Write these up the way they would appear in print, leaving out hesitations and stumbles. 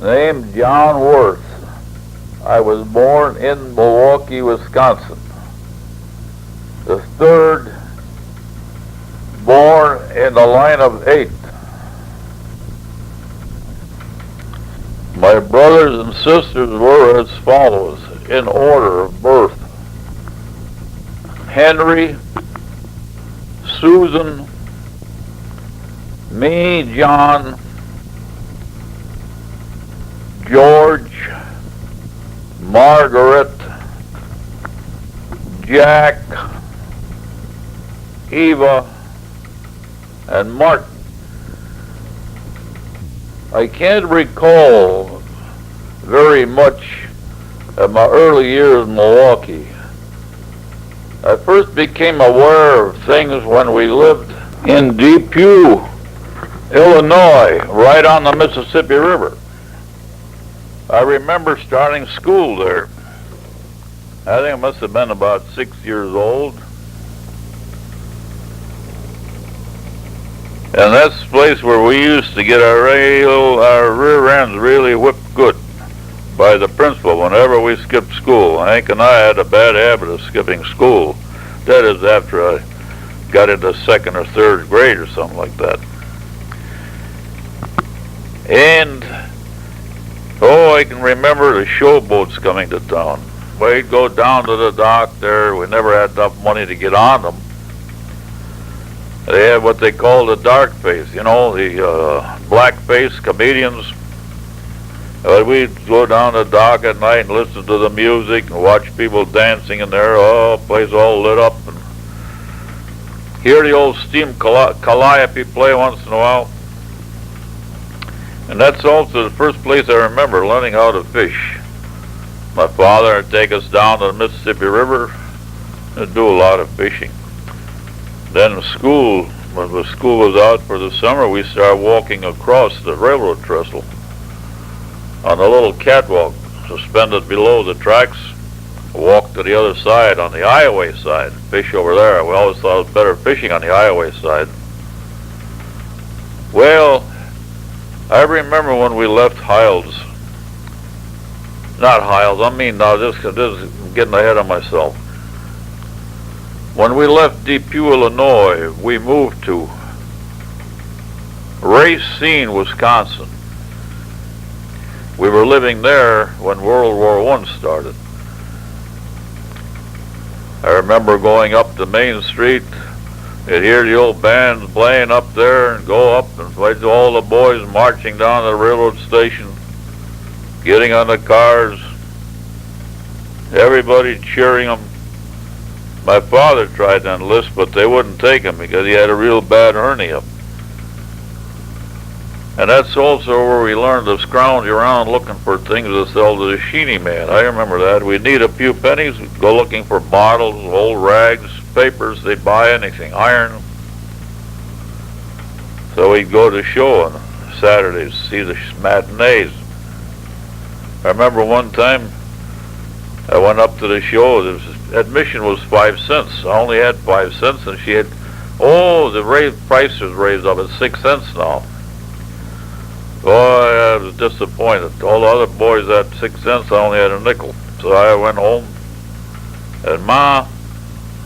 named John Wierth. I was born in Milwaukee, Wisconsin. The third born in the line of 8. My brothers and sisters were as follows, in order of birth: Henry, Susan, me, John, George, Margaret, Jack, Eva, and Martin. I can't recall very much of my early years in Milwaukee. I first became aware of things when we lived in Depew, Illinois, right on the Mississippi River. I remember starting school there. I think I must have been about 6 years old. And that's the place where we used to get our rear ends really whipped good by the principal whenever we skipped school. Hank and I had a bad habit of skipping school. That is, after I got into second or third grade or something like that. And, I can remember the showboats coming to town. We'd go down to the dock there. We never had enough money to get on them. They had what they called a dark face, the black-faced comedians. We'd go down the dock at night and listen to the music and watch people dancing in there. The place all lit up. And hear the old steam calliope play once in a while. And that's also the first place I remember learning how to fish. My father would take us down to the Mississippi River and do a lot of fishing. Then when the school was out for the summer, we started walking across the railroad trestle on a little catwalk suspended below the tracks. Walk to the other side, on the Iowa side, fish over there. We always thought it was better fishing on the Iowa side. Well, I remember when we left Hiles. Not Hiles, this is getting ahead of myself. When we left Depew, Illinois, we moved to Racine, Wisconsin. We were living there when World War I started. I remember going up to Main Street. You'd hear the old bands playing up there and go up and find all the boys marching down to the railroad station, getting on the cars, everybody cheering them. My father tried to enlist, but they wouldn't take him because he had a real bad hernia. And that's also where we learned to scrounge around looking for things to sell to the sheeny man. I remember that. We'd need a few pennies. We'd go looking for bottles, old rags, papers. They'd buy anything, iron. So we'd go to the show on Saturdays, see the matinees. I remember one time I went up to the show. Admission was 5 cents. I only had 5 cents, and she had, the price was raised up at 6 cents now. I was disappointed. All the other boys had 6 cents. I only had a nickel. So I went home and, Ma,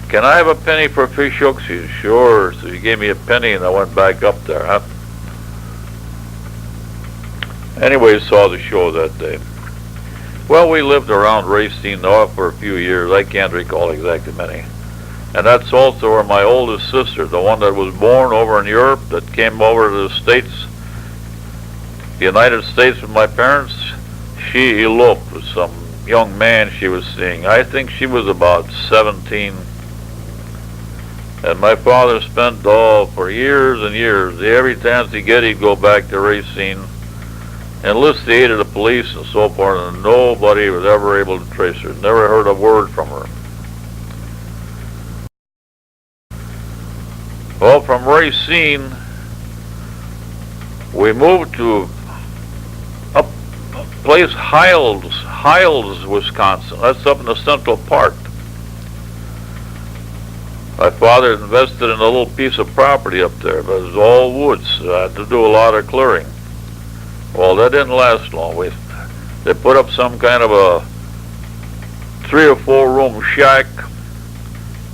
can I have a penny for fish hooks? She said, sure. So she gave me a penny, and I went back up there. Anyway, saw the show that day. Well, we lived around Racine for a few years. I can't recall exactly many. And that's also where my oldest sister, the one that was born over in Europe, that came over to the States, the United States with my parents, she eloped with some young man she was seeing. I think she was about 17. And my father spent, for years and years, every chance he get, he'd go back to Racine, enlist the aid of the police and so forth, and nobody was ever able to trace her. Never heard a word from her. Well, from Racine, we moved to a place, Hiles, Wisconsin. That's up in the Central Park. My father invested in a little piece of property up there, but it was all woods. So I had to do a lot of clearing. Well, that didn't last long. They put up some kind of a 3 or 4 room shack.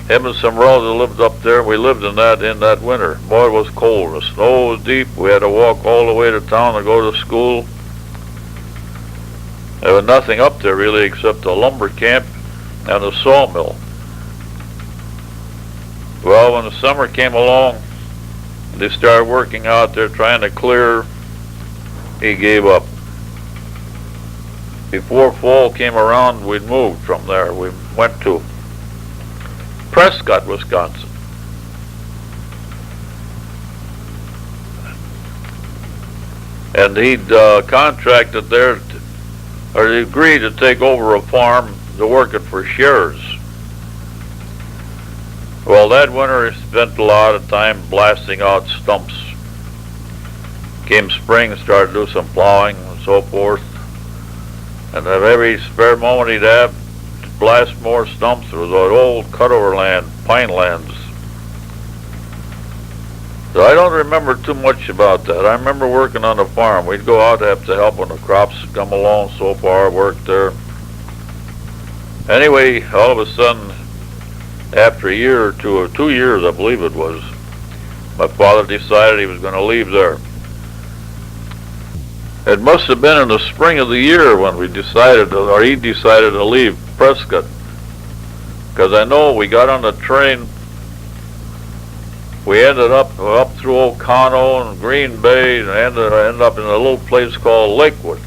Him and some relatives lived up there. We lived in that winter. Boy, it was cold. The snow was deep. We had to walk all the way to town to go to school. There was nothing up there really except the lumber camp and the sawmill. Well, when the summer came along, they started working out there trying to clear. He gave up. Before fall came around, we'd moved from there. We went to Prescott, Wisconsin. And he'd contracted there, or he agreed to take over a farm to work it for shares. Well, that winter he spent a lot of time blasting out stumps. Came spring, started to do some plowing and so forth. And at every spare moment he'd have to blast more stumps. There was that old cutover land, pine lands. So I don't remember too much about that. I remember working on the farm. We'd go out to have to help when the crops come along so far, work there. Anyway, all of a sudden, after a year or 2 or 2 years, I believe it was, my father decided he was going to leave there. It must have been in the spring of the year when we decided, or he decided to leave Prescott. Because I know we got on the train, we ended up through O'Connell and Green Bay, and ended up in a little place called Lakewood.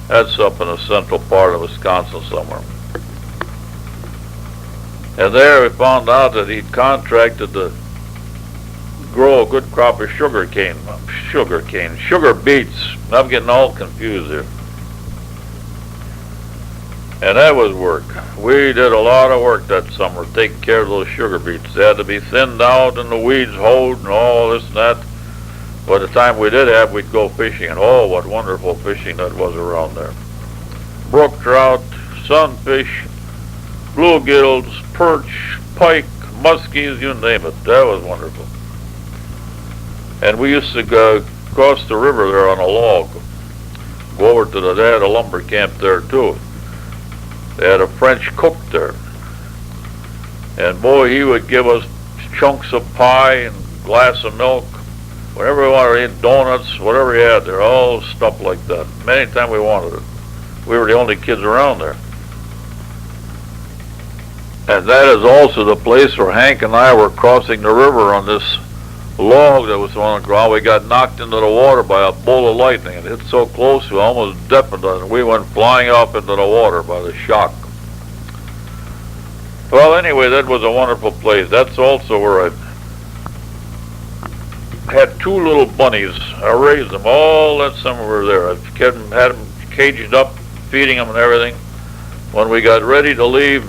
That's up in the central part of Wisconsin somewhere. And there we found out that he'd contracted to grow a good crop of sugar beets. I'm getting all confused here. And that was work. We did a lot of work that summer, taking care of those sugar beets. They had to be thinned out and the weeds hoed and all this and that. By the time we did have, we'd go fishing, and oh, what wonderful fishing that was around there. Brook trout, sunfish, bluegills, perch, pike, muskies, you name it. That was wonderful. And we used to go across the river there on a log, go over to they had a lumber camp there too. They had a French cook there. And boy, he would give us chunks of pie and glass of milk, whatever we wanted to eat, donuts, whatever he had there, all stuff like that. Anytime we wanted it. We were the only kids around there. And that is also the place where Hank and I were crossing the river on this log that was on the ground. We got knocked into the water by a bolt of lightning. It hit so close we almost deafened us. We went flying off into the water by the shock. Well, anyway, that was a wonderful place. That's also where I had 2 little bunnies. I raised them all that summer we were there. I had them caged up, feeding them and everything. When we got ready to leave,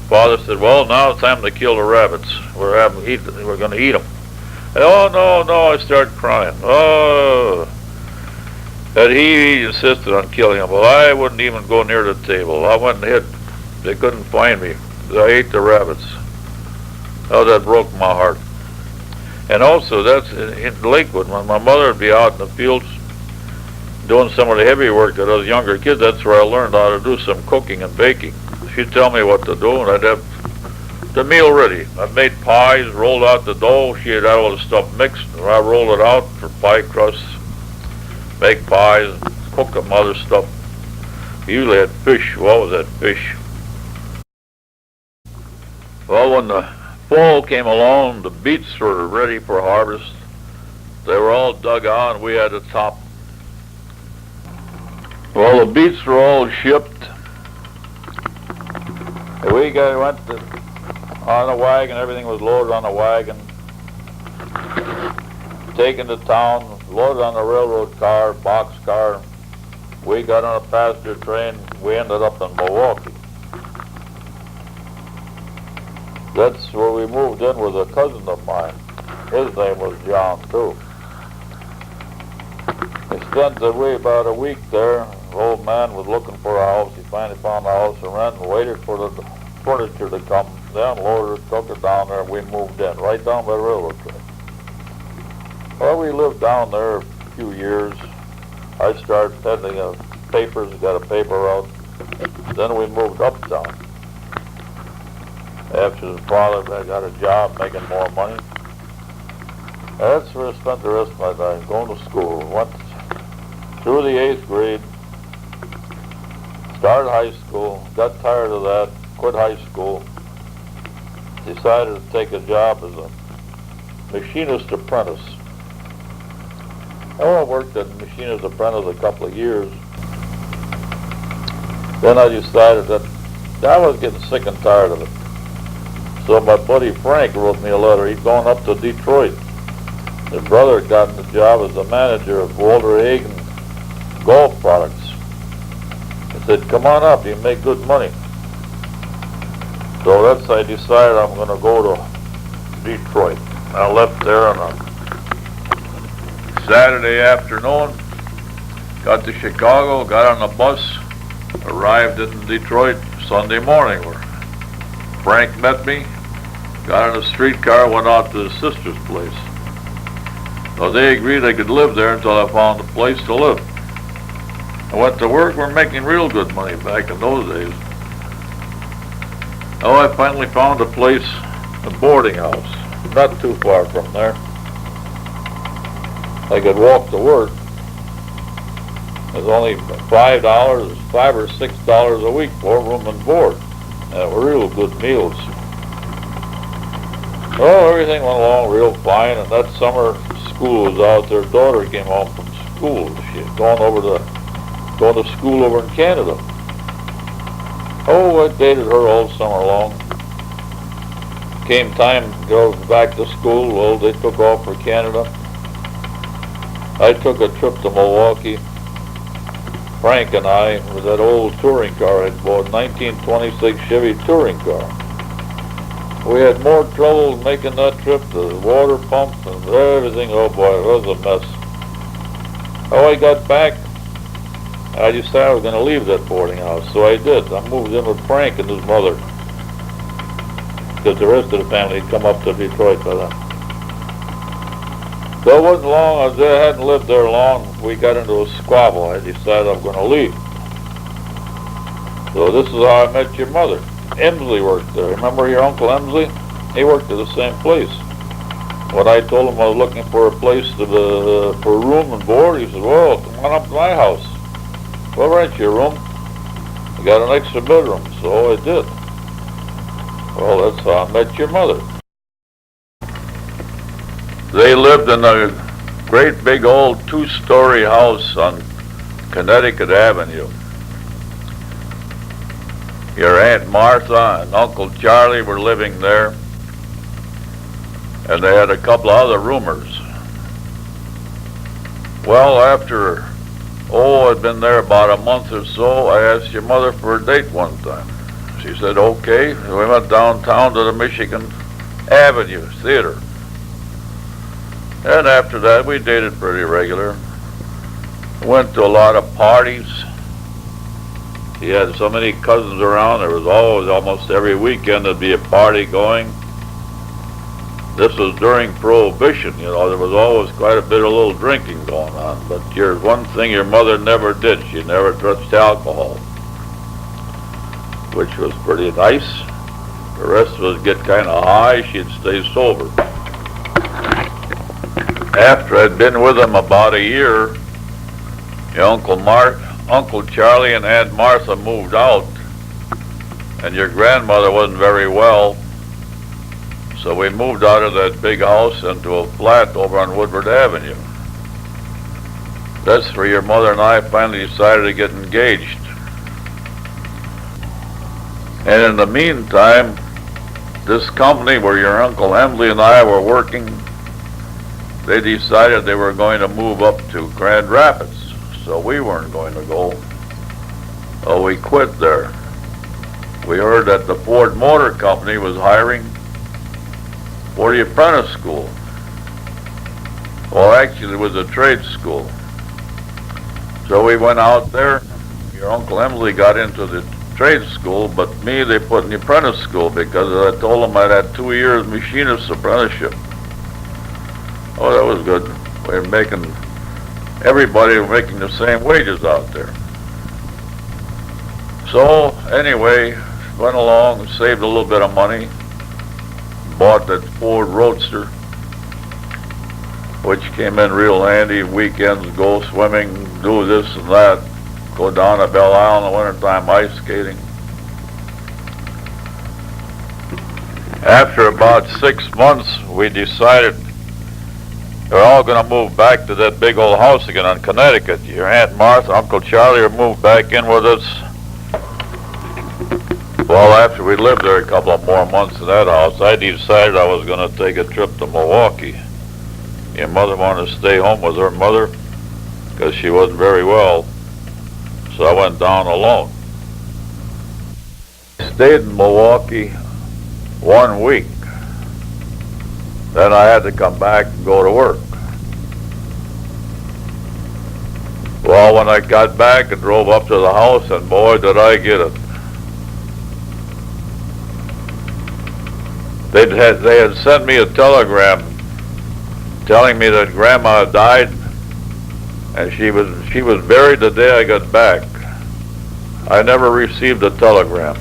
Father said, well, now it's time to kill the rabbits. We're going to eat them. And, oh, no, I started crying. Oh. And he insisted on killing them. Well, I wouldn't even go near the table. I went and hid. They couldn't find me. I ate the rabbits. Oh, that broke my heart. And also, that's in Lakewood, when my mother would be out in the fields doing some of the heavy work that us younger kids, that's where I learned how to do some cooking and baking. She'd tell me what to do, and I'd have the meal ready. I made pies, rolled out the dough. She had all the stuff mixed, and I rolled it out for pie crusts, make pies, cook some other stuff. We usually had fish. What was that fish? Well, when the fall came along, the beets were ready for harvest. They were all dug out, and we had to top. Well, the beets were all shipped. We went on a wagon. Everything was loaded on a wagon, taken to town, loaded on a railroad car, box car. We got on a passenger train. We ended up in Milwaukee. That's where we moved in with a cousin of mine. His name was John, too. We spent about a week there. The old man was looking for a house. He finally found a house to rent and waited for the furniture to come. Then loaded it, took it down there, and we moved in, right down by the railroad track. Well, we lived down there a few years. I started peddling papers, got a paper route. Then we moved uptown. After the father, I got a job making more money. That's where I spent the rest of my time, going to school. Went through the 8th grade, started high school, got tired of that, quit high school, decided to take a job as a machinist apprentice. I worked as a machinist apprentice a couple of years. Then I decided that I was getting sick and tired of it. So my buddy Frank wrote me a letter. He'd gone up to Detroit. His brother had gotten the job as the manager of Walter Hagen Golf Products. He said, come on up, you make good money. So I decided I'm going to go to Detroit. I left there on a Saturday afternoon, got to Chicago, got on a bus, arrived in Detroit Sunday morning where Frank met me, got on a streetcar, went out to his sister's place. So they agreed I could live there until I found a place to live. I went to work. We're making real good money back in those days. Oh, I finally found a place, a boarding house, not too far from there. I could walk to work. It was only $5, $5 or $6 a week for room and board. And were real good meals. Oh, everything went along real fine, and that summer school was out. Their daughter came home from school. She had gone to school over in Canada. Oh, I dated her all summer long. Came time to go back to school. Well, they took off for Canada. I took a trip to Milwaukee. Frank and I, with that old touring car I'd bought, 1926 Chevy touring car. We had more trouble making that trip, the water pump and everything. Oh boy, it was a mess. Oh, I got back. I decided I was going to leave that boarding house, so I did. I moved in with Frank and his mother, because the rest of the family had come up to Detroit by then. So it wasn't long, I hadn't lived there long, we got into a squabble. I decided I'm going to leave. So this is how I met your mother. Emsley worked there. Remember your Uncle Emsley? He worked at the same place. When I told him I was looking for a place for room and board, he said, well, come on up to my house. We'll rent you a room. I got an extra bedroom, so I did. Well, that's how I met your mother. They lived in a great big old 2-story house on Connecticut Avenue. Your Aunt Martha and Uncle Charlie were living there, and they had a couple of other roomers. Well, after, I'd been there about a month or so, I asked your mother for a date one time. She said, okay. We went downtown to the Michigan Avenue Theater. And after that, we dated pretty regular. Went to a lot of parties. He had so many cousins around. There was always, almost every weekend, there'd be a party going. This was during Prohibition, you know. There was always quite a bit of little drinking going on. But one thing your mother never did, she never touched alcohol, which was pretty nice. The rest of us get kind of high, she'd stay sober. After I'd been with him about a year, your Uncle Charlie and Aunt Martha moved out, and your grandmother wasn't very well, so we moved out of that big house into a flat over on Woodward Avenue. That's where your mother and I finally decided to get engaged. And in the meantime, this company where your Uncle Emily and I were working, they decided they were going to move up to Grand Rapids, so we weren't going to go. So we quit there. We heard that the Ford Motor Company was hiring for the apprentice school. Well, actually, it was a trade school. So we went out there. Your Uncle Emily got into the trade school, but me, they put in the apprentice school because I told them I'd had 2 years machinist apprenticeship. Oh, that was good. We were making everybody was making the same wages out there. So anyway, went along, saved a little bit of money, bought that Ford Roadster, which came in real handy. Weekends, go swimming, do this and that, go down to Belle Isle in the wintertime ice skating. After about 6 months, we decided we're all going to move back to that big old house again in Connecticut. Your Aunt Martha, Uncle Charlie are moved back in with us. Well, after we lived there a couple of more months in that house, I decided I was going to take a trip to Milwaukee. Your mother wanted to stay home with her mother because she wasn't very well, so I went down alone. Stayed in Milwaukee 1 week. Then I had to come back and go to work. Well, when I got back and drove up to the house, and boy, did I get it. They had sent me a telegram telling me that Grandma had died, and she was buried the day I got back. I never received a telegram.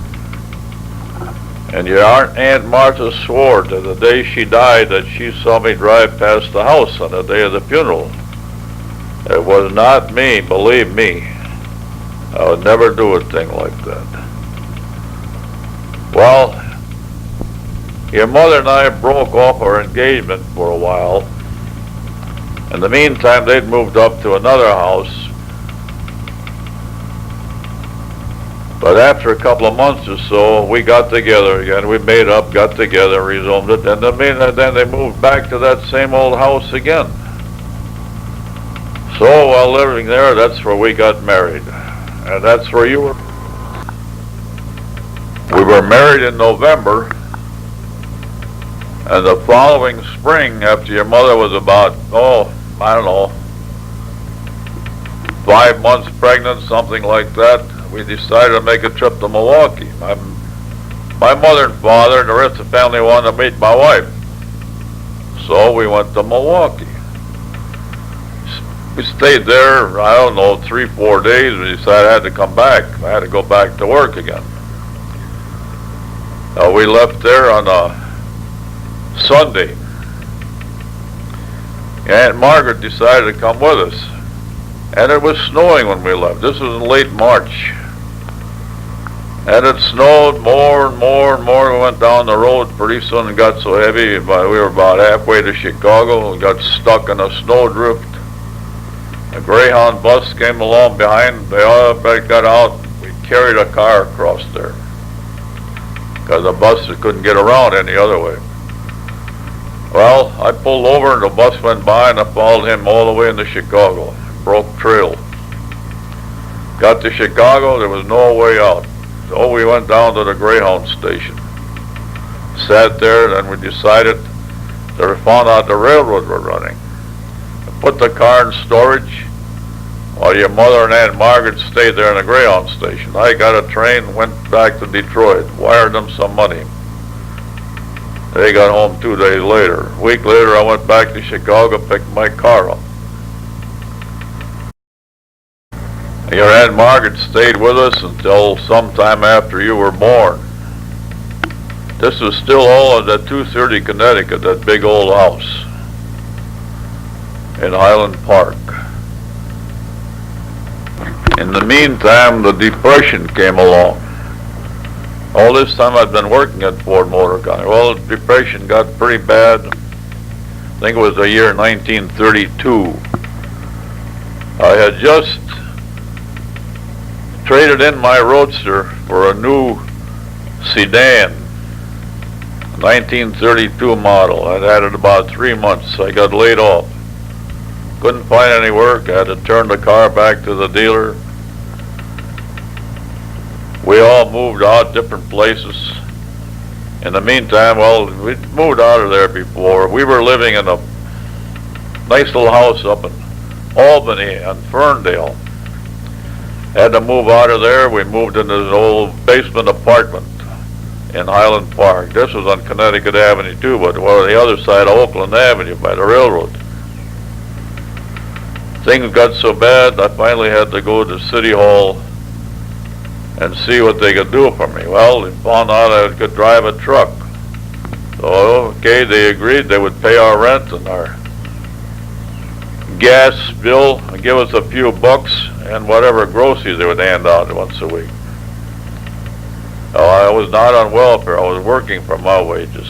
And your Aunt Martha swore to the day she died that she saw me drive past the house on the day of the funeral. It was not me, believe me. I would never do a thing like that. Well, your mother and I broke off our engagement for a while. In the meantime, they'd moved up to another house. But after a couple of months or so, we got together again. We made up, got together, resumed it, and then they moved back to that same old house again. So while living there, that's where we got married. And that's where you were. We were married in November, and the following spring, after your mother was about, I don't know, 5 months pregnant, something like that, we decided to make a trip to Milwaukee. My mother and father and the rest of the family wanted to meet my wife. So we went to Milwaukee. We stayed there, I don't know, 3-4 days. We decided I had to come back. I had to go back to work again. We left there on a Sunday. Aunt Margaret decided to come with us. And it was snowing when we left. This was in late March. And it snowed more and more and more. We went down the road. Pretty soon it got so heavy, we were about halfway to Chicago. We got stuck in a snowdrift. A Greyhound bus came along behind. They all got out. We carried a car across there because the bus couldn't get around any other way. Well, I pulled over and the bus went by, and I followed him all the way into Chicago. Broke trail. Got to Chicago, there was no way out. So we went down to the Greyhound station. Sat there, then we decided to find out the railroad were running. I put the car in storage while your mother and Aunt Margaret stayed there in the Greyhound station. I got a train, went back to Detroit, wired them some money. They got home 2 days later. A week later, I went back to Chicago, picked my car up. Your Aunt Margaret stayed with us until sometime after you were born. This was still all in that 230 Connecticut, that big old house in Highland Park. In the meantime, the Depression came along. All this time I'd been working at Ford Motor Company. Well, the Depression got pretty bad. I think it was the year 1932. I had just traded in my Roadster for a new sedan, 1932 model. I'd had it about 3 months. I got laid off. Couldn't find any work. I had to turn the car back to the dealer. We all moved out different places. In the meantime, well, we'd moved out of there before. We were living in a nice little house up in Albany on Ferndale. Had to move out of there. We moved into an old basement apartment in Highland Park. This was on Connecticut Avenue too, but on the other side of Oakland Avenue by the railroad. things got so bad, I finally had to go to City Hall and see what they could do for me. Well, they found out I could drive a truck. So, okay, they agreed they would pay our rent and our gas bill and give us a few bucks and whatever groceries they would hand out once a week. I was not on welfare. I was working for my wages.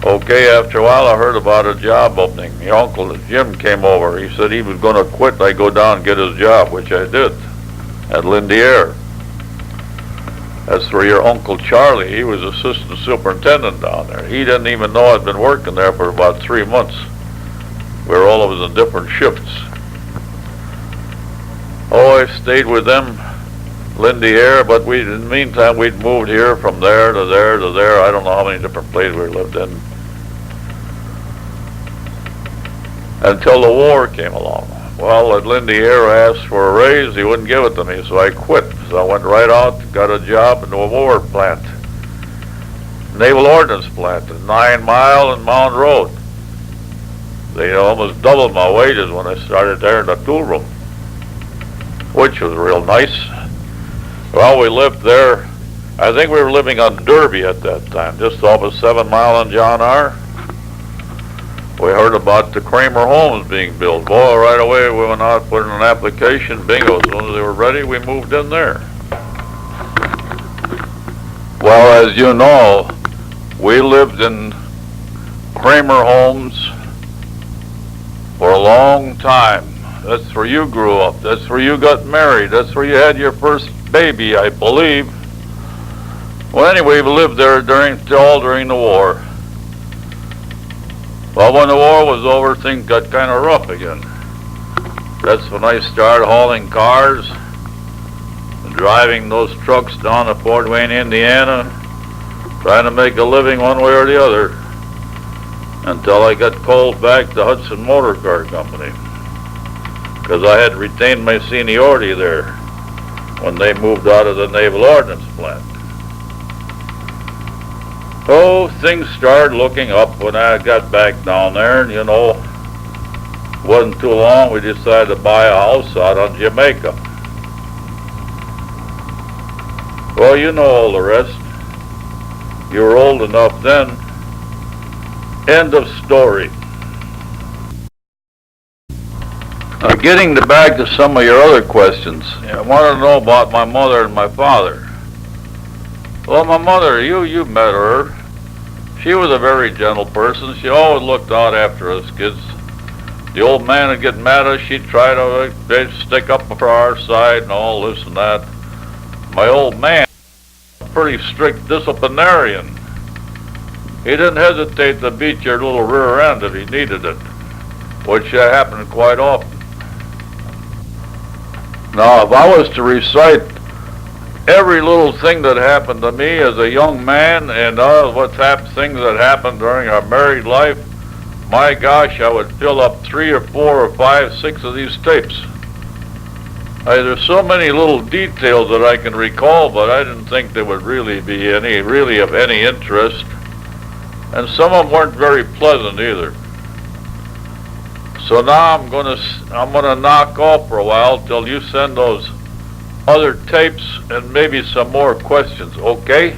Okay, after a while I heard about a job opening. My uncle Jim came over. He said he was going to quit. I go down and get his job, which I did, at Lindier. That's for your Uncle Charlie. He was assistant superintendent down there. He didn't even know I'd been working there for about 3 months. We were all of us in different shifts. I stayed with them, Lindier, but in the meantime we'd moved here from there to there to there. I don't know how many different places we lived in. Until the war came along. Well, at Lindier I asked for a raise. He wouldn't give it to me, so I quit. So I went right out, got a job in the war plant, Naval Ordnance Plant, at 9 Mile and Mound Road. They almost doubled my wages when I started there in the tool room, which was real nice. Well, we lived there. I think we were living on Derby at that time, just off of 7 Mile and John R. We heard about the Kramer homes being built. Boy, right away we went out, put in an application. Bingo, as soon as they were ready, we moved in there. Well, as you know, we lived in Kramer homes for a long time. That's where you grew up. That's where you got married. That's where you had your first baby, I believe. Well, anyway, we lived there all during the war. Well, when the war was over, things got kind of rough again. That's when I started hauling cars and driving those trucks down to Fort Wayne, Indiana, trying to make a living one way or the other, until I got called back to Hudson Motor Car Company, because I had retained my seniority there when they moved out of the Naval Ordnance Plant. So things started looking up when I got back down there, and wasn't too long we decided to buy a house out on Jamaica. Well, you know all the rest. You were old enough then. End of story. Now, getting back to some of your other questions, I want to know about my mother and my father. Well, my mother, you met her. She was a very gentle person. She always looked out after us kids. The old man would get mad at us. She'd try to stick up for our side and all this and that. My old man, pretty strict disciplinarian. He didn't hesitate to beat your little rear end if he needed it, which happened quite often. Now, if I was to recite every little thing that happened to me as a young man and things that happened during our married life, my gosh, I would fill up 3 or 4 or 5, 6 of these tapes. There's so many little details that I can recall, but I didn't think there would really be any of any interest, and some of them weren't very pleasant either. So now I'm gonna knock off for a while till you send those other tapes and maybe some more questions, okay?